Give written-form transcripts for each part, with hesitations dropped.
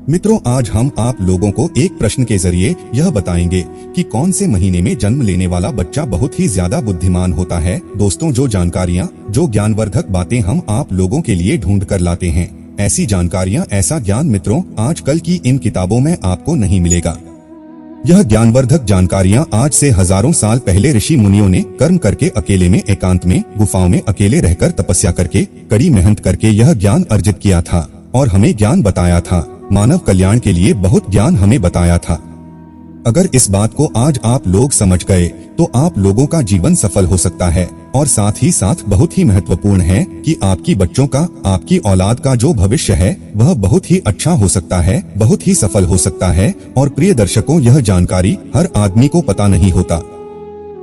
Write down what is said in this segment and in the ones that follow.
मित्रों, आज हम आप लोगों को एक प्रश्न के जरिए यह बताएंगे कि कौन से महीने में जन्म लेने वाला बच्चा बहुत ही ज्यादा बुद्धिमान होता है। दोस्तों, जो जानकारियाँ, जो ज्ञानवर्धक बातें हम आप लोगों के लिए ढूंढ कर लाते हैं, ऐसी जानकारियाँ, ऐसा ज्ञान मित्रों आजकल की इन किताबों में आपको नहीं मिलेगा। यह ज्ञानवर्धक जानकारियाँ आज से हजारों साल पहले ऋषि मुनियों ने कर्म करके अकेले में, एकांत में, गुफाओं में अकेले रहकर तपस्या करके, कड़ी मेहनत करके यह ज्ञान अर्जित किया था और हमें ज्ञान बताया था। मानव कल्याण के लिए बहुत ज्ञान हमें बताया था। अगर इस बात को आज आप लोग समझ गए तो आप लोगों का जीवन सफल हो सकता है और साथ ही साथ बहुत ही महत्वपूर्ण है कि आपकी बच्चों का, आपकी औलाद का जो भविष्य है वह बहुत ही अच्छा हो सकता है, बहुत ही सफल हो सकता है। और प्रिय दर्शकों, यह जानकारी हर आदमी को पता नहीं होता।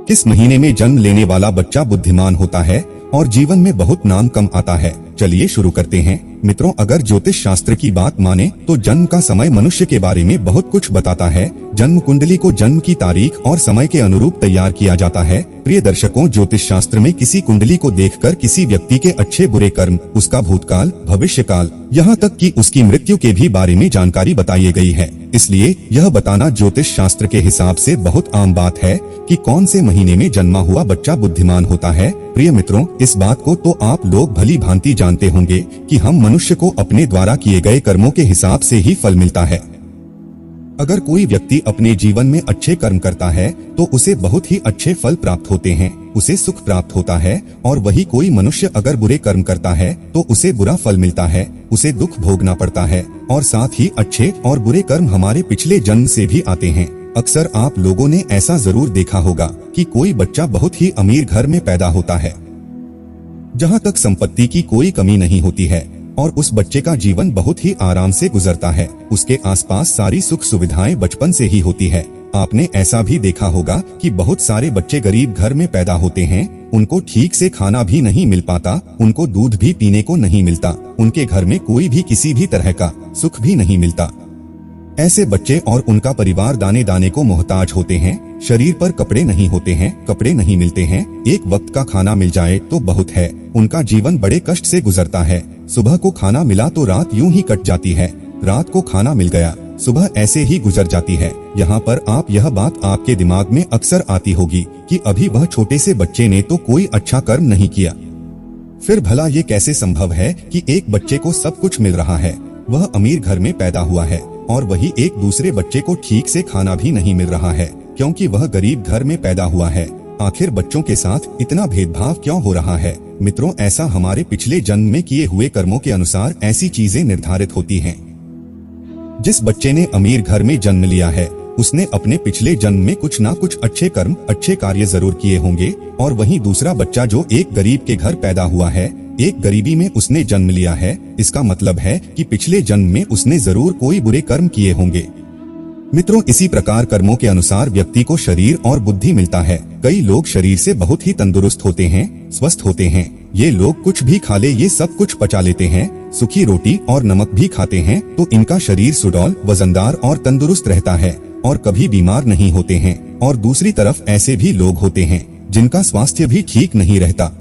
किस महीने में जन्म लेने वाला बच्चा बुद्धिमान होता है और जीवन में बहुत नाम कम आता है। चलिए शुरू करते हैं। मित्रों, अगर ज्योतिष शास्त्र की बात माने तो जन्म का समय मनुष्य के बारे में बहुत कुछ बताता है। जन्म कुंडली को जन्म की तारीख और समय के अनुरूप तैयार किया जाता है। प्रिय दर्शकों, ज्योतिष शास्त्र में किसी कुंडली को देखकर किसी व्यक्ति के अच्छे बुरे कर्म, उसका भूतकाल, भविष्यकाल, यहाँ तक कि उसकी मृत्यु के भी बारे में जानकारी बताई गई है। इसलिए यह बताना ज्योतिष शास्त्र के हिसाब से बहुत आम बात है कि कौन से महीने में जन्मा हुआ बच्चा बुद्धिमान होता है। प्रिय मित्रों, इस बात को तो आप लोग भली भांति जानते होंगे कि हम मनुष्य को अपने द्वारा किए गए कर्मों के हिसाब से ही फल मिलता है। अगर कोई व्यक्ति अपने जीवन में अच्छे कर्म करता है तो उसे बहुत ही अच्छे फल प्राप्त होते हैं, उसे सुख प्राप्त होता है। और वही कोई मनुष्य अगर बुरे कर्म करता है तो उसे बुरा फल मिलता है, उसे दुख भोगना पड़ता है। और साथ ही अच्छे और बुरे कर्म हमारे पिछले जन्म से भी आते हैं। अक्सर आप लोगों ने ऐसा जरूर देखा होगा कि कोई बच्चा बहुत ही अमीर घर में पैदा होता है, जहाँ तक संपत्ति की कोई कमी नहीं होती है, और उस बच्चे का जीवन बहुत ही आराम से गुजरता है। उसके आसपास सारी सुख सुविधाएं बचपन से ही होती है। आपने ऐसा भी देखा होगा कि बहुत सारे बच्चे गरीब घर में पैदा होते हैं, उनको ठीक से खाना भी नहीं मिल पाता, उनको दूध भी पीने को नहीं मिलता, उनके घर में कोई भी किसी भी तरह का सुख भी नहीं मिलता। ऐसे बच्चे और उनका परिवार दाने दाने को मोहताज होते हैं। शरीर पर कपड़े नहीं होते हैं, कपड़े नहीं मिलते हैं, एक वक्त का खाना मिल जाए तो बहुत है। उनका जीवन बड़े कष्ट से गुजरता है। सुबह को खाना मिला तो रात यूं ही कट जाती है, रात को खाना मिल गया, सुबह ऐसे ही गुजर जाती है। यहाँ पर आप यह बात आपके दिमाग में अक्सर आती होगी कि अभी वह छोटे से बच्चे ने तो कोई अच्छा कर्म नहीं किया, फिर भला ये कैसे संभव है कि एक बच्चे को सब कुछ मिल रहा है, वह अमीर घर में पैदा हुआ है, और वही एक दूसरे बच्चे को ठीक से खाना भी नहीं मिल रहा है क्योंकि वह गरीब घर में पैदा हुआ है। आखिर बच्चों के साथ इतना भेदभाव क्यों हो रहा है? मित्रों, ऐसा हमारे पिछले जन्म में किए हुए कर्मों के अनुसार ऐसी चीजें निर्धारित होती हैं। जिस बच्चे ने अमीर घर में जन्म लिया है उसने अपने पिछले जन्म में कुछ ना कुछ अच्छे कर्म, अच्छे कार्य जरूर किए होंगे। और वहीं दूसरा बच्चा जो एक गरीब के घर पैदा हुआ है, एक गरीबी में उसने जन्म लिया है, इसका मतलब है कि पिछले जन्म में उसने जरूर कोई बुरे कर्म किए होंगे। मित्रों, इसी प्रकार कर्मों के अनुसार व्यक्ति को शरीर और बुद्धि मिलता है। कई लोग शरीर से बहुत ही तंदुरुस्त होते हैं, स्वस्थ होते हैं। ये लोग कुछ भी खा ले ये सब कुछ पचा लेते हैं। सूखी रोटी और नमक भी खाते हैं तो इनका शरीर सुडौल, वजनदार और तंदुरुस्त रहता है और कभी बीमार नहीं होते हैं। और दूसरी तरफ ऐसे भी लोग होते हैं जिनका स्वास्थ्य भी ठीक नहीं रहता,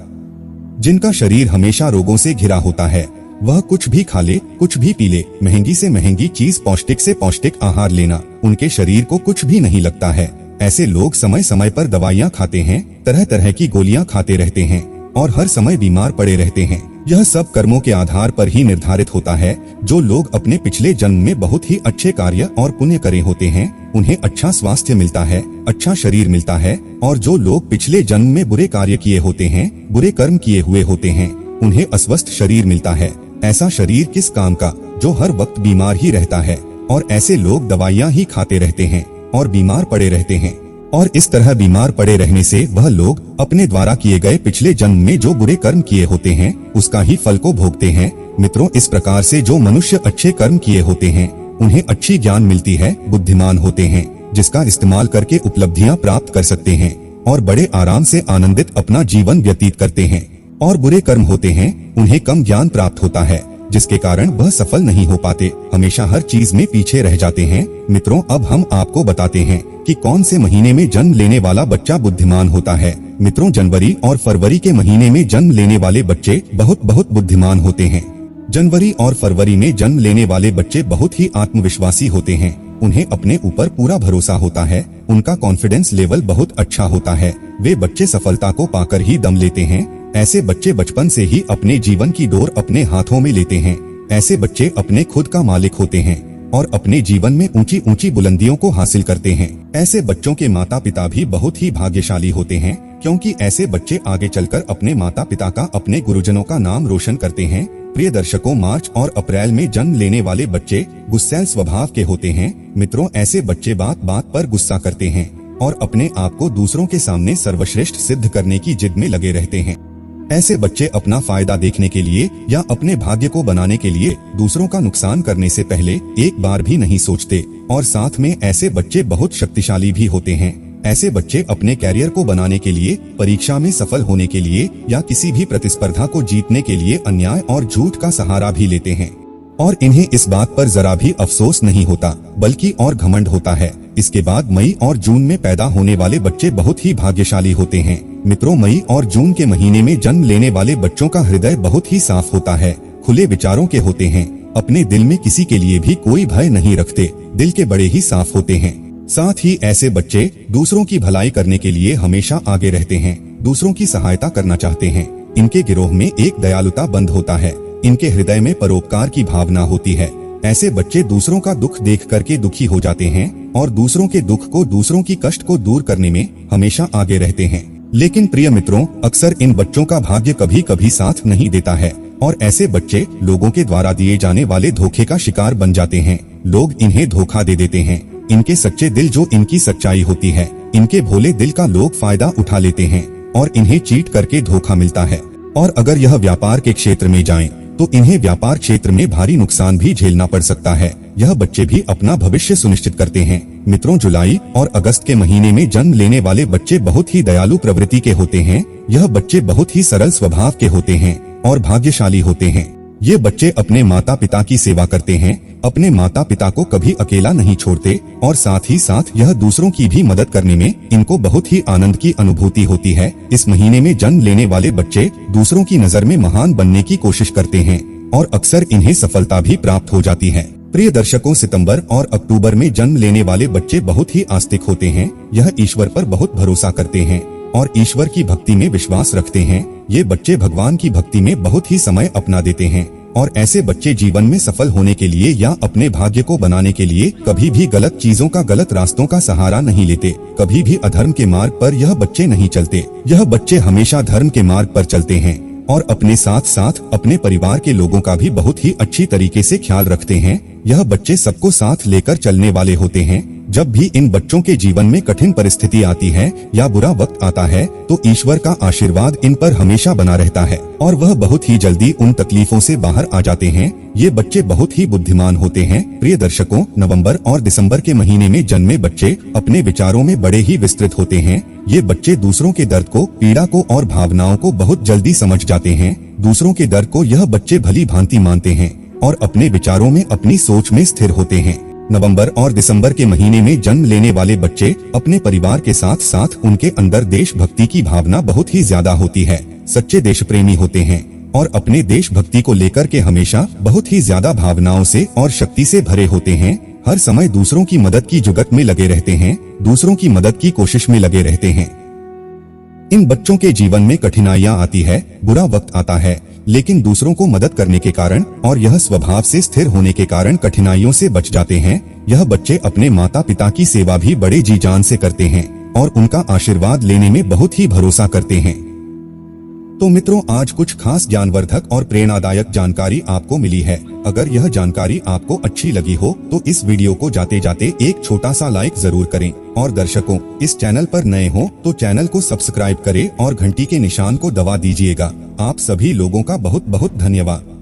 जिनका शरीर हमेशा रोगों से घिरा होता है। वह कुछ भी खा ले, कुछ भी पी ले, महंगी से महंगी चीज, पौष्टिक से पौष्टिक आहार लेना, उनके शरीर को कुछ भी नहीं लगता है। ऐसे लोग समय समय पर दवाइयाँ खाते हैं, तरह तरह की गोलियां खाते रहते हैं और हर समय बीमार पड़े रहते हैं। यह सब कर्मों के आधार पर ही निर्धारित होता है। जो लोग अपने पिछले जन्म में बहुत ही अच्छे कार्य और पुण्य करे होते हैं उन्हें अच्छा स्वास्थ्य मिलता है, अच्छा शरीर मिलता है। और जो लोग पिछले जन्म में बुरे कार्य किए होते हैं, बुरे कर्म किए हुए होते हैं, उन्हें अस्वस्थ शरीर मिलता है। ऐसा शरीर किस काम का जो हर वक्त बीमार ही रहता है। और ऐसे लोग दवाइयाँ ही खाते रहते हैं और बीमार पड़े रहते हैं। और इस तरह बीमार पड़े रहने से वह लोग अपने द्वारा किए गए पिछले जन्म में जो बुरे कर्म किए होते हैं उसका ही फल को भोगते हैं। मित्रों, इस प्रकार से जो मनुष्य अच्छे कर्म किए होते हैं उन्हें अच्छी ज्ञान मिलती है, बुद्धिमान होते हैं, जिसका इस्तेमाल करके उपलब्धियां प्राप्त कर सकते हैं और बड़े आराम से आनंदित अपना जीवन व्यतीत करते हैं। और बुरे कर्म होते हैं उन्हें कम ज्ञान प्राप्त होता है, जिसके कारण वह सफल नहीं हो पाते, हमेशा हर चीज में पीछे रह जाते हैं। मित्रों, अब हम आपको बताते हैं कि कौन से महीने में जन्म लेने वाला बच्चा बुद्धिमान होता है। मित्रों, जनवरी और फरवरी के महीने में जन्म लेने वाले बच्चे बहुत बहुत बुद्धिमान होते हैं। जनवरी और फरवरी में जन्म लेने वाले बच्चे बहुत ही आत्मविश्वासी होते हैं। उन्हें अपने ऊपर पूरा भरोसा होता है। उनका कॉन्फिडेंस लेवल बहुत अच्छा होता है। वे बच्चे सफलता को पाकर ही दम लेते हैं। ऐसे बच्चे बचपन से ही अपने जीवन की डोर अपने हाथों में लेते हैं। ऐसे बच्चे अपने खुद का मालिक होते हैं और अपने जीवन में ऊंची ऊंची बुलंदियों को हासिल करते हैं। ऐसे बच्चों के माता पिता भी बहुत ही भाग्यशाली होते हैं, क्योंकि ऐसे बच्चे आगे चलकर अपने माता पिता का, अपने गुरुजनों का नाम रोशन करते हैं। प्रिय दर्शकों, मार्च और अप्रैल में जन्म लेने वाले बच्चे गुस्सैल स्वभाव के होते हैं। मित्रों, ऐसे बच्चे बात बात पर गुस्सा करते हैं और अपने आप को दूसरों के सामने सर्वश्रेष्ठ सिद्ध करने की जिद में लगे रहते हैं। ऐसे बच्चे अपना फायदा देखने के लिए या अपने भाग्य को बनाने के लिए दूसरों का नुकसान करने से पहले एक बार भी नहीं सोचते और साथ में ऐसे बच्चे बहुत शक्तिशाली भी होते हैं। ऐसे बच्चे अपने कैरियर को बनाने के लिए, परीक्षा में सफल होने के लिए या किसी भी प्रतिस्पर्धा को जीतने के लिए अन्याय और झूठ का सहारा भी लेते हैं और इन्हें इस बात पर जरा भी अफसोस नहीं होता, बल्कि और घमंड होता है। इसके बाद मई और जून में पैदा होने वाले बच्चे बहुत ही भाग्यशाली होते हैं। मित्रों, मई और जून के महीने में जन्म लेने वाले बच्चों का हृदय बहुत ही साफ होता है, खुले विचारों के होते हैं। अपने दिल में किसी के लिए भी कोई भय नहीं रखते, दिल के बड़े ही साफ होते हैं। साथ ही ऐसे बच्चे दूसरों की भलाई करने के लिए हमेशा आगे रहते हैं, दूसरों की सहायता करना चाहते हैं। इनके गिरोह में एक दयालुता बंद होता है। इनके हृदय में परोपकार की भावना होती है। ऐसे बच्चे दूसरों का दुख देख करके दुखी हो जाते हैं और दूसरों के दुख को, दूसरों की कष्ट को दूर करने में हमेशा आगे रहते हैं। लेकिन प्रिय मित्रों, अक्सर इन बच्चों का भाग्य कभी कभी साथ नहीं देता है और ऐसे बच्चे लोगों के द्वारा दिए जाने वाले धोखे का शिकार बन जाते हैं। लोग इन्हें धोखा दे देते हैं। इनके सच्चे दिल, जो इनकी सच्चाई होती है, इनके भोले दिल का लोग फायदा उठा लेते हैं और इन्हें चीट करके धोखा मिलता है। और अगर यह व्यापार के क्षेत्र में जाएं, तो इन्हें व्यापार क्षेत्र में भारी नुकसान भी झेलना पड़ सकता है। यह बच्चे भी अपना भविष्य सुनिश्चित करते हैं। मित्रों, जुलाई और अगस्त के महीने में जन्म लेने वाले बच्चे बहुत ही दयालु प्रवृत्ति के होते हैं। यह बच्चे बहुत ही सरल स्वभाव के होते हैं और भाग्यशाली होते हैं। ये बच्चे अपने माता पिता की सेवा करते हैं, अपने माता पिता को कभी अकेला नहीं छोड़ते और साथ ही साथ यह दूसरों की भी मदद करने में इनको बहुत ही आनंद की अनुभूति होती है। इस महीने में जन्म लेने वाले बच्चे दूसरों की नजर में महान बनने की कोशिश करते हैं और अक्सर इन्हें सफलता भी प्राप्त हो जाती है। प्रिय दर्शकों, सितंबर और अक्टूबर में जन्म लेने वाले बच्चे बहुत ही आस्तिक होते हैं। यह ईश्वर पर बहुत भरोसा करते हैं और ईश्वर की भक्ति में विश्वास रखते हैं। ये बच्चे भगवान की भक्ति में बहुत ही समय अपना देते हैं और ऐसे बच्चे जीवन में सफल होने के लिए या अपने भाग्य को बनाने के लिए कभी भी गलत चीजों का, गलत रास्तों का सहारा नहीं लेते। कभी भी अधर्म के मार्ग पर यह बच्चे नहीं चलते। यह बच्चे हमेशा धर्म के मार्ग पर चलते हैं और अपने साथ साथ अपने परिवार के लोगों का भी बहुत ही अच्छी तरीके से ख्याल रखते हैं। यह बच्चे सबको साथ लेकर चलने वाले होते हैं। जब भी इन बच्चों के जीवन में कठिन परिस्थिति आती है या बुरा वक्त आता है, तो ईश्वर का आशीर्वाद इन पर हमेशा बना रहता है और वह बहुत ही जल्दी उन तकलीफों से बाहर आ जाते हैं। ये बच्चे बहुत ही बुद्धिमान होते हैं। प्रिय दर्शकों, नवंबर और दिसंबर के महीने में जन्मे बच्चे अपने विचारों में बड़े ही विस्तृत होते हैं। ये बच्चे दूसरों के दर्द को, पीड़ा को और भावनाओं को बहुत जल्दी समझ जाते हैं। दूसरों के दर्द को यह बच्चे भली भांति मानते हैं और अपने विचारों में, अपनी सोच में स्थिर होते हैं। नवंबर और दिसंबर के महीने में जन्म लेने वाले बच्चे अपने परिवार के साथ साथ उनके अंदर देशभक्ति की भावना बहुत ही ज्यादा होती है। सच्चे देश प्रेमी होते हैं और अपने देशभक्ति को लेकर के हमेशा बहुत ही ज्यादा भावनाओं से और शक्ति से भरे होते हैं। हर समय दूसरों की मदद की जुगत में लगे रहते हैं, दूसरों की मदद की कोशिश में लगे रहते हैं। इन बच्चों के जीवन में कठिनाइयां आती है, बुरा वक्त आता है, लेकिन दूसरों को मदद करने के कारण और यह स्वभाव से स्थिर होने के कारण कठिनाइयों से बच जाते हैं। यह बच्चे अपने माता पिता की सेवा भी बड़े जी जान से करते हैं और उनका आशीर्वाद लेने में बहुत ही भरोसा करते हैं। तो मित्रों, आज कुछ खास ज्ञानवर्धक और प्रेरणादायक जानकारी आपको मिली है। अगर यह जानकारी आपको अच्छी लगी हो तो इस वीडियो को जाते जाते एक छोटा सा लाइक जरूर करें और दर्शकों, इस चैनल पर नए हो तो चैनल को सब्सक्राइब करें और घंटी के निशान को दबा दीजिएगा। आप सभी लोगों का बहुत बहुत धन्यवाद।